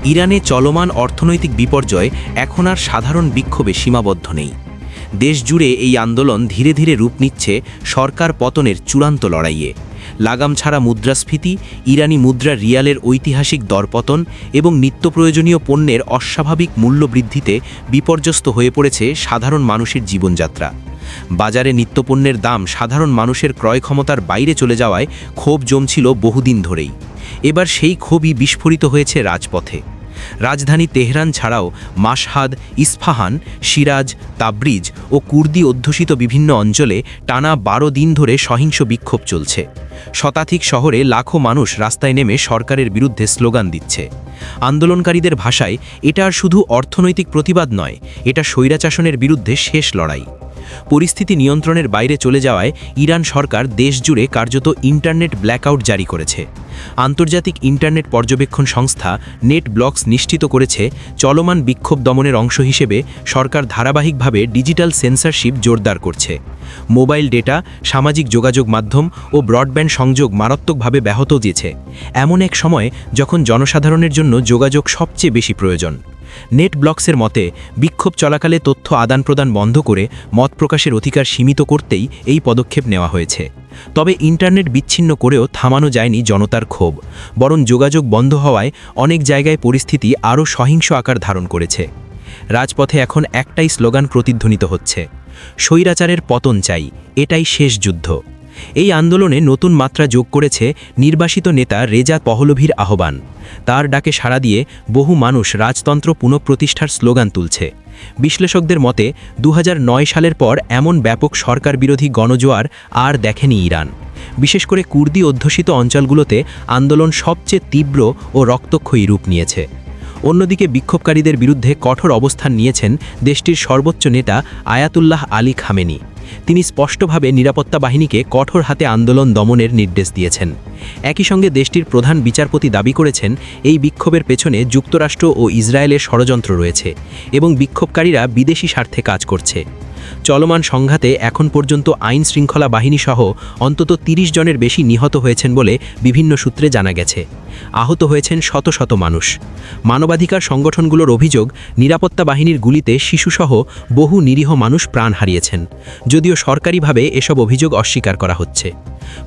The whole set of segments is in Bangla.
ইরানে চলমান অর্থনৈতিক বিপর্যয় এখন আর সাধারণ বিক্ষোভে সীমাবদ্ধ নেই। দেশ জুড়ে এই আন্দোলন ধীরে ধীরে রূপ নিচ্ছে সরকার পতনের চূড়ান্ত লড়াইয়ে। লাগাম ছাড়া মুদ্রাস্ফীতি, ইরানি মুদ্রা রিয়ালের ঐতিহাসিক দরপতন এবং নিত্যপ্রয়োজনীয় পণ্যের অস্বাভাবিক মূল্য বৃদ্ধিতে বিপর্যস্ত হয়ে পড়েছে সাধারণ মানুষের জীবনযাত্রা। বাজারে নিত্যপণ্যের দাম সাধারণ মানুষের ক্রয় ক্ষমতার বাইরে চলে যাওয়ায় ক্ষোভ জমছিল বহুদিন ধরেই। এবার সেই ক্ষোভই বিস্ফোরিত হয়েছে রাজপথে। রাজধানী তেহরান ছাড়াও মাশহাদ, ইস্ফাহান, সিরাজ, তাবরিজ ও কুর্দি অধ্যুষিত বিভিন্ন অঞ্চলে টানা ১২ দিন ধরে সহিংস বিক্ষোভ চলছে। শতাধিক শহরে লাখো মানুষ রাস্তায় নেমে সরকারের বিরুদ্ধে স্লোগান দিচ্ছে। আন্দোলনকারীদের ভাষায় এটা আর শুধু অর্থনৈতিক প্রতিবাদ নয়, এটা স্বৈরাচাসনের বিরুদ্ধে শেষ লড়াই। পরিস্থিতি নিয়ন্ত্রণের বাইরে চলে যাওয়ায় ইরান সরকার দেশজুড়ে কার্যত ইন্টারনেট ব্ল্যাকআউট জারি করেছে। আন্তর্জাতিক ইন্টারনেট পর্যবেক্ষণ সংস্থা নেট ব্লকস নিশ্চিত করেছে, চলমান বিক্ষোভ দমনের অংশ হিসেবে সরকার ধারাবাহিকভাবে ডিজিটাল সেন্সরশিপ জোরদার করছে। মোবাইল ডেটা, সামাজিক যোগাযোগ মাধ্যম ও ব্রডব্যান্ড সংযোগ মারাত্মকভাবে ব্যাহত দিয়েছে, এমন এক সময় যখন জনসাধারণের জন্য যোগাযোগ সবচেয়ে বেশি প্রয়োজন। নেট ব্লকসের মতে, বিক্ষোভ চলাকালে তথ্য আদান প্রদান বন্ধ করে মত প্রকাশের অধিকার সীমিত করতেই এই পদক্ষেপ নেওয়া হয়েছে। তবে ইন্টারনেট বিচ্ছিন্ন করেও থামানো যায়নি জনতার ক্ষোভ, বরং যোগাযোগ বন্ধ হওয়ায় অনেক জায়গায় পরিস্থিতি আরও সহিংস আকার ধারণ করেছে। রাজপথে এখন একটাই স্লোগান প্রতিধ্বনিত হচ্ছে, স্বৈরাচারের পতন চাই, এটাই শেষ যুদ্ধ। এই আন্দোলনে নতুন মাত্রা যোগ করেছে নির্বাসিত নেতা রেজা পহলভির আহ্বান। তার ডাকে সাড়া দিয়ে বহু মানুষ রাজতন্ত্র পুনঃপ্রতিষ্ঠার স্লোগান তুলছে। বিশ্লেষকদের মতে ২০০৯ সালের পর এমন ব্যাপক সরকার বিরোধী গণজোয়ার আর দেখেনি ইরান। বিশেষ করে কুর্দি অধ্যুষিত অঞ্চলগুলোতে আন্দোলন সবচেয়ে তীব্র ও রক্তক্ষয়ী রূপ নিয়েছে। অন্যদিকে বিক্ষোভকারীদের বিরুদ্ধে কঠোর অবস্থান নিয়েছেন দেশটির সর্বোচ্চ নেতা আয়াতুল্লাহ আলী খামেনি। তিনি স্পষ্টভাবে নিরাপত্তা বাহিনীকে কঠোর হাতে আন্দোলন দমনের নির্দেশ দিয়েছেন। একই সঙ্গে দেশটির প্রধান বিচারপতি দাবি করেছেন, এই বিক্ষোভের পেছনে যুক্তরাষ্ট্র ও ইসরায়েলের ষড়যন্ত্র রয়েছে এবং বিক্ষোভকারীরা বিদেশি স্বার্থে কাজ করছে। চলমান সংঘাতে এখন পর্যন্ত আইন শৃঙ্খলা বাহিনী সহ অন্তত ৩০ জনের বেশি নিহত হয়েছেন বলে বিভিন্ন সূত্রে জানা গেছে। আহত হয়েছেন শত শত মানুষ। মানবাধিকার সংগঠনগুলোর অভিযোগ, নিরাপত্তা বাহিনীর গুলিতে শিশুসহ বহু নিরীহ মানুষ প্রাণ হারিয়েছেন, যদিও সরকারিভাবে এসব অভিযোগ অস্বীকার করা হচ্ছে।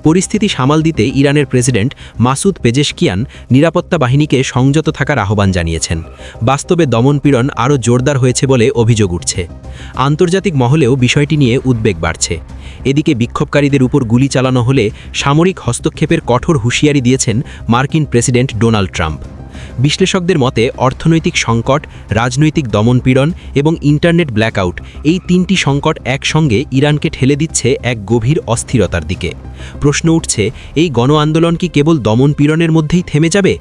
পরিস্থিতি সামাল দিতে ইরানের প্রেসিডেন্ট মাসুদ পেজেশকিয়ান নিরাপত্তা বাহিনীকে সংযত থাকার আহ্বান জানিয়েছেন। বাস্তবে দমনপীড়ন আরও জোরদার হয়েছে বলে অভিযোগ উঠছে। আন্তর্জাতিক মহলেও বিষয়টি নিয়ে উদ্বেগ বাড়ছে। এদিকে বিক্ষোভকারীদের উপর গুলি চালানো হলে সামরিক হস্তক্ষেপের কঠোর হুঁশিয়ারি দিয়েছেন মার্কিন প্রেসিডেন্ট ডোনাল্ড ট্রাম্প। বিশ্লেষকদের মতে, অর্থনৈতিক সংকট, রাজনৈতিক দমনপীড়ন এবং ইন্টারনেট ব্ল্যাকআউট, এই ৩টি সংকট একসঙ্গে ইরানকে ঠেলে দিচ্ছে এক গভীর অস্থিরতার দিকে। প্রশ্ন উঠছে, এই গণ আন্দোলন কি কেবল দমনপীড়নের মধ্যেই থেমে যাবে?